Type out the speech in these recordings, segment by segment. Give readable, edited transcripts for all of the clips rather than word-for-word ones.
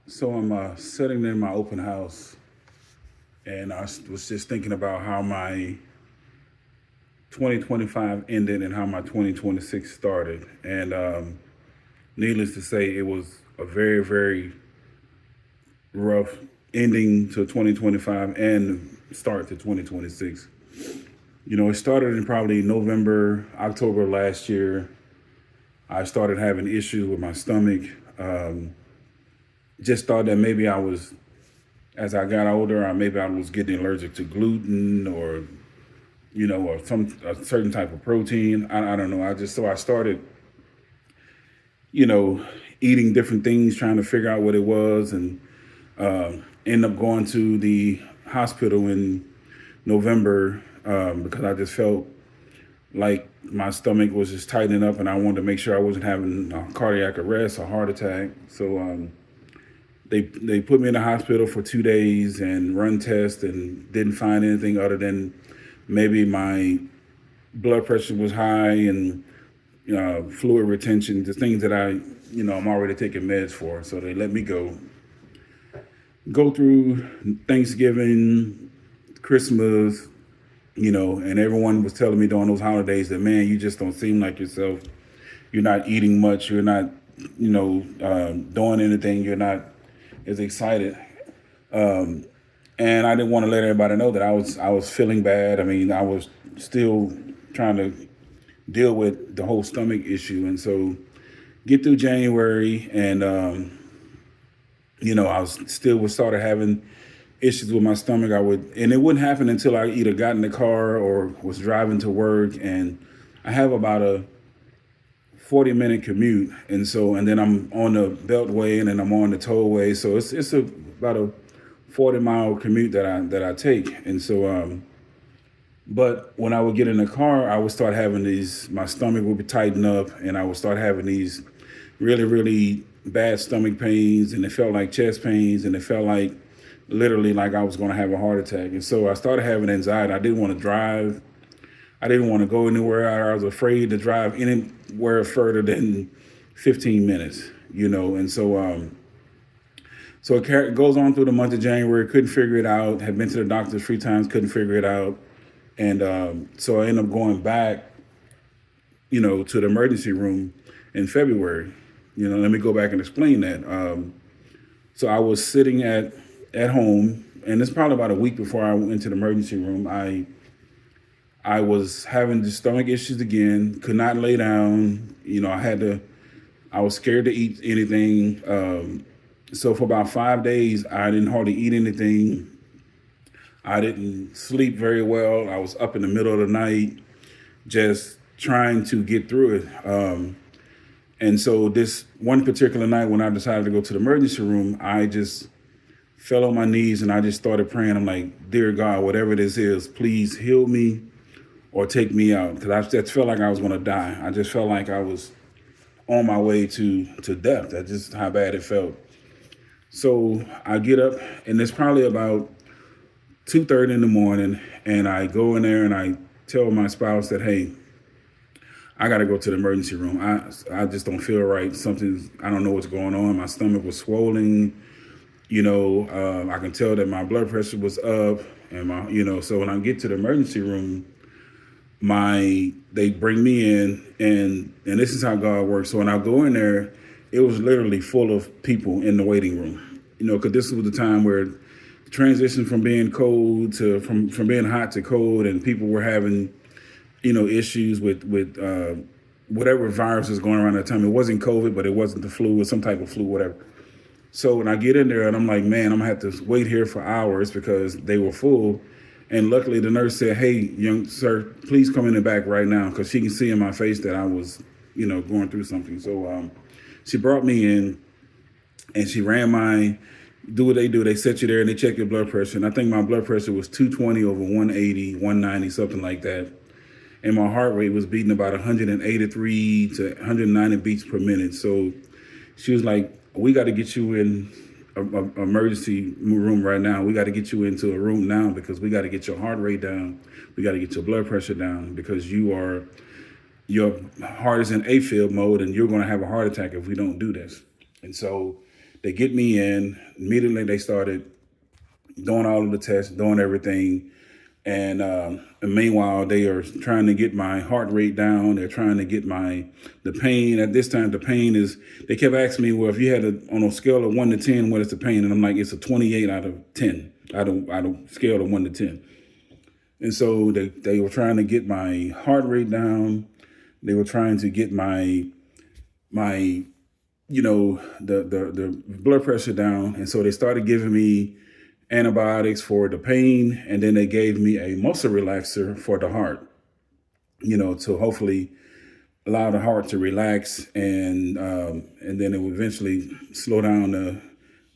So I'm sitting in my open house, and was just thinking about how my 2025 ended and how my 2026 started. And needless to say, it was a very, very rough ending to 2025 and start to 2026. It started in probably November, October last year. I started having issues with my stomach. Um, just thought that maybe as I got older, maybe I was getting allergic to gluten or some a certain type of protein. I don't know. I started, you know, eating different things, trying to figure out what it was, and end up going to the hospital in November because I just felt like my stomach was just tightening up, and I wanted to make sure I wasn't having a cardiac arrest or heart attack. So they put me in the hospital for 2 days and run tests and didn't find anything other than maybe my blood pressure was high and fluid retention, the things that I'm already taking meds for. So they let me go through Thanksgiving, Christmas, and everyone was telling me during those holidays that, man, you just don't seem like yourself. You're not eating much. You're not, doing anything. You're not as excited. And I didn't want to let everybody know that I was feeling bad. I mean, I was still trying to deal with the whole stomach issue, and so get through January, and I was still was started having issues with my stomach. And it wouldn't happen until I either got in the car or was driving to work, and I have about a 40-minute commute, and then I'm on the Beltway, and then I'm on the tollway, so about a 40-mile commute that I take, and so but when I would get in the car, I would start having my stomach would be tighten up, and I would start having these really, really bad stomach pains, and it felt like chest pains, and it felt like literally like I was going to have a heart attack. And so I started having anxiety. I didn't want to drive. I didn't want to go anywhere. I was afraid to drive anywhere further than 15 minutes, and so it goes on through the month of January. Couldn't figure it out. Had been to the doctor 3 times. Couldn't figure it out. And so I ended up going back, to the emergency room in February. Let me go back and explain that. So I was sitting at home, and it's probably about a week before I went to the emergency room. I was having the stomach issues again. Could not lay down. I was scared to eat anything. So for about 5 days, I didn't hardly eat anything. I didn't sleep very well. I was up in the middle of the night, just trying to get through it. And so this one particular night when I decided to go to the emergency room, I just fell on my knees and I just started praying. I'm like, dear God, whatever this is, please heal me or take me out. Because I just felt like I was going to die. I just felt like I was on my way to death. That's just how bad it felt. So I get up, and it's probably about 2:30 in the morning, and I go in there and I tell my spouse that, hey, I got to go to the emergency room. I just don't feel right. I don't know what's going on. My stomach was swollen. I can tell that my blood pressure was up, and so when I get to the emergency room, they bring me in, and this is how God works. So when I go in there, it was literally full of people in the waiting room, because this was the time where transition from being cold to from being hot to cold, and people were having issues with whatever virus was going around at the time. It wasn't COVID, but it wasn't the flu. It was some type of flu, whatever. So when I get in there, and I'm like, man, I'm gonna have to wait here for hours because they were full. And luckily the nurse said, hey, young sir, please come in the back right now, because she can see in my face that I was going through something. So she brought me in, and she ran do what they do. They set you there and they check your blood pressure. And I think my blood pressure was 220 over 180, 190, something like that. And my heart rate was beating about 183 to 190 beats per minute. So she was like, we got to get you in a emergency room right now. We got to get you into a room now because we got to get your heart rate down. We got to get your blood pressure down because your heart is in AFib mode and you're going to have a heart attack if we don't do this. And so They get me in. Immediately they started doing all of the tests, doing everything. And meanwhile, they are trying to get my heart rate down. They're trying to get the pain. At this time, the pain is, they kept asking me, well, if you had on a scale of 1 to 10, what is the pain? And I'm like, it's a 28 out of 10. I don't scale of 1 to 10. And so they were trying to get my heart rate down. They were trying to get my the blood pressure down. And so they started giving me antibiotics for the pain, and then they gave me a muscle relaxer for the heart, to hopefully allow the heart to relax, and then it would eventually slow down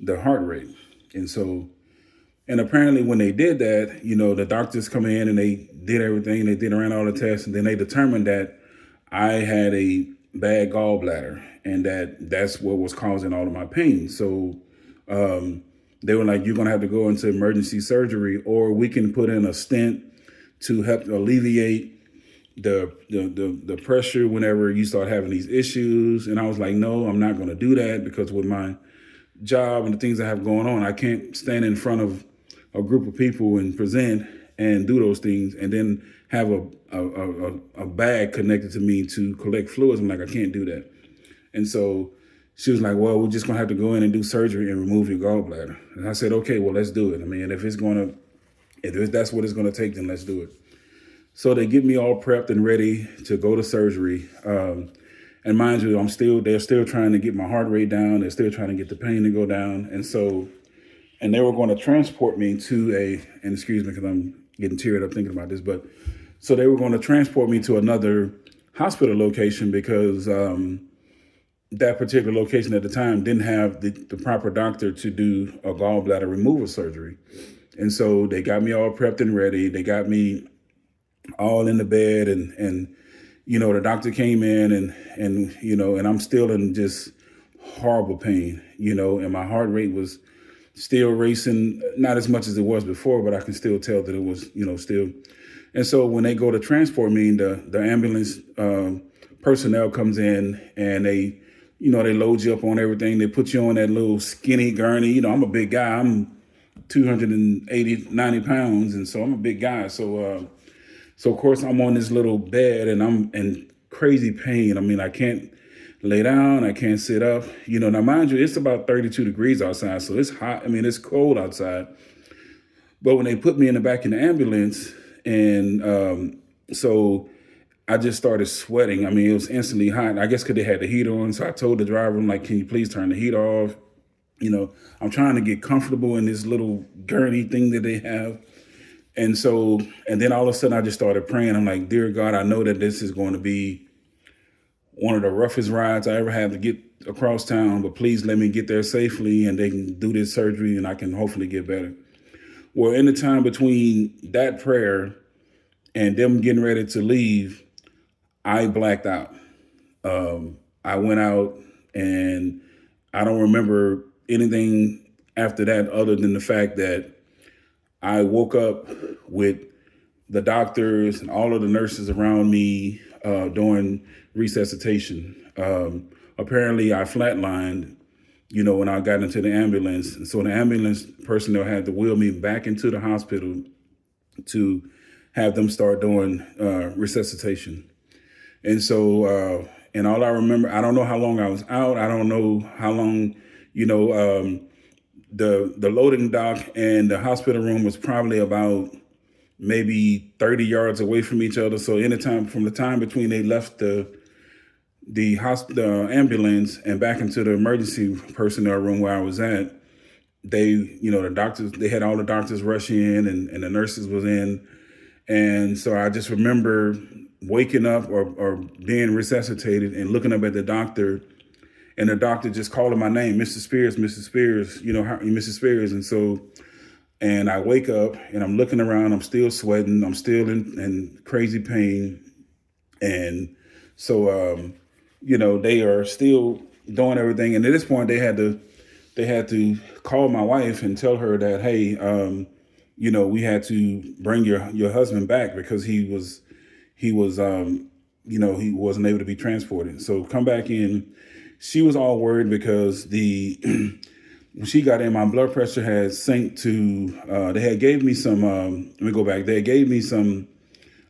the heart rate. And apparently when they did that, the doctors come in and they did everything. They ran all the tests, and then they determined that I had a bad gallbladder, and that's what was causing all of my pain. So they were like, you're going to have to go into emergency surgery, or we can put in a stent to help alleviate the pressure whenever you start having these issues. And I was like, no, I'm not going to do that, because with my job and the things I have going on, I can't stand in front of a group of people and present and do those things and then have a bag connected to me to collect fluids. I'm like, I can't do that. And so she was like, well, we're just going to have to go in and do surgery and remove your gallbladder. And I said, okay, well, let's do it. I mean, if that's what it's going to take, then let's do it. So they get me all prepped and ready to go to surgery. And mind you, they're still trying to get my heart rate down. They're still trying to get the pain to go down. And they were going to transport me to and excuse me, because I'm getting teared up thinking about this, but so they were going to transport me to another hospital location, because that particular location at the time didn't have the proper doctor to do a gallbladder removal surgery. And so they got me all prepped and ready. They got me all in the bed, and the doctor came in, and I'm still in just horrible pain, and my heart rate was still racing, not as much as it was before, but I can still tell that it was, still. And so when they go to transport me, the ambulance personnel comes in, and they load you up on everything. They put you on that little skinny gurney. I'm a big guy. I'm 280, 90 pounds. And so I'm a big guy. So of course I'm on this little bed, and I'm in crazy pain. I mean, I can't lay down. I can't sit up. Now mind you, it's about 32 degrees outside. So it's hot. I mean, it's cold outside. But when they put me in the back of the ambulance, and so I just started sweating. I mean, it was instantly hot. I guess because they had the heat on. So I told the driver, I'm like, can you please turn the heat off? I'm trying to get comfortable in this little gurney thing that they have. And then all of a sudden I just started praying. I'm like, dear God, I know that this is going to be one of the roughest rides I ever had to get across town, but please let me get there safely, and they can do this surgery and I can hopefully get better. Well, in the time between that prayer and them getting ready to leave, I blacked out. I went out, and I don't remember anything after that other than the fact that I woke up with the doctors and all of the nurses around me doing resuscitation. Apparently I flatlined, when I got into the ambulance. And so the ambulance personnel had to wheel me back into the hospital to have them start doing resuscitation. And so, and all I remember, I don't know how long I was out. I don't know how long, the loading dock and the hospital room was probably about maybe 30 yards away from each other. So anytime from the time between they left the ambulance and back into the emergency personnel room where I was at, the doctors, they had all the doctors rush in, and the nurses was in. And so I just remember waking up or being resuscitated and looking up at the doctor, and the doctor just calling my name, Mr. Spears, Mrs. Spears, Mrs. Spears. And I wake up and I'm looking around, I'm still sweating, I'm still in crazy pain. And so, they are still doing everything. And at this point they had to call my wife and tell her that, hey, we had to bring your husband back because he wasn't able to be transported. So come back in. She was all worried because the when she got in, my blood pressure had sank to. They had gave me some. Let me go back. They gave me some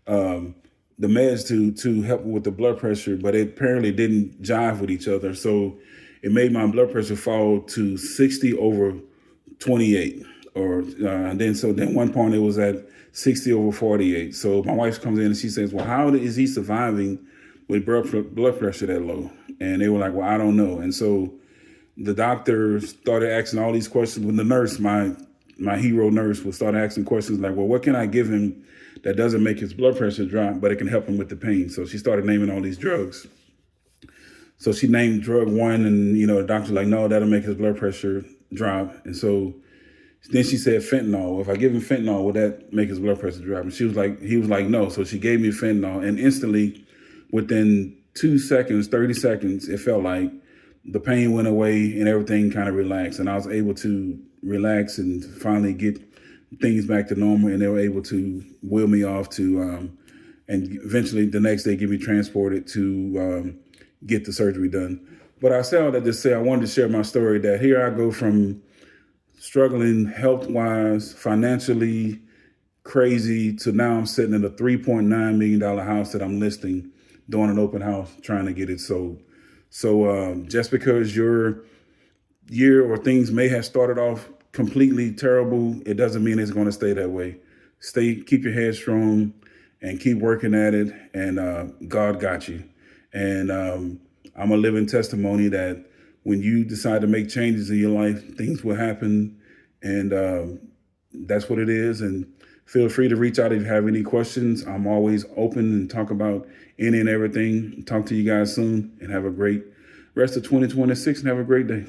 the meds to help with the blood pressure, but it apparently didn't jive with each other. So it made my blood pressure fall to 60 over 28, or then one point it was at 60 over 48. So my wife comes in and she says, "Well, how is he surviving with blood pressure that low?" And they were like, "Well, I don't know." And so the doctor started asking all these questions. When the nurse, my hero nurse, would start asking questions like, "Well, what can I give him that doesn't make his blood pressure drop, but it can help him with the pain?" So she started naming all these drugs. So she named drug one, and the doctor's like, "No, that'll make his blood pressure drop." And so then she said fentanyl. If I give him fentanyl, will that make his blood pressure drop? And he was like, "No." So she gave me fentanyl, and instantly, within 2 seconds, 30 seconds, it felt like the pain went away and everything kind of relaxed. And I was able to relax and finally get things back to normal. And they were able to wheel me off to, and eventually the next day get me transported to get the surgery done. But I say all that to say I wanted to share my story that here I go from struggling health-wise, financially, crazy, to now I'm sitting in a $3.9 million house that I'm listing, doing an open house, trying to get it sold. So just because your year or things may have started off completely terrible, it doesn't mean it's going to stay that way. Keep your head strong and keep working at it, and God got you. And I'm a living testimony that when you decide to make changes in your life, things will happen, and that's what it is. And feel free to reach out if you have any questions. I'm always open and talk about any and everything. Talk to you guys soon, and have a great rest of 2026, and have a great day.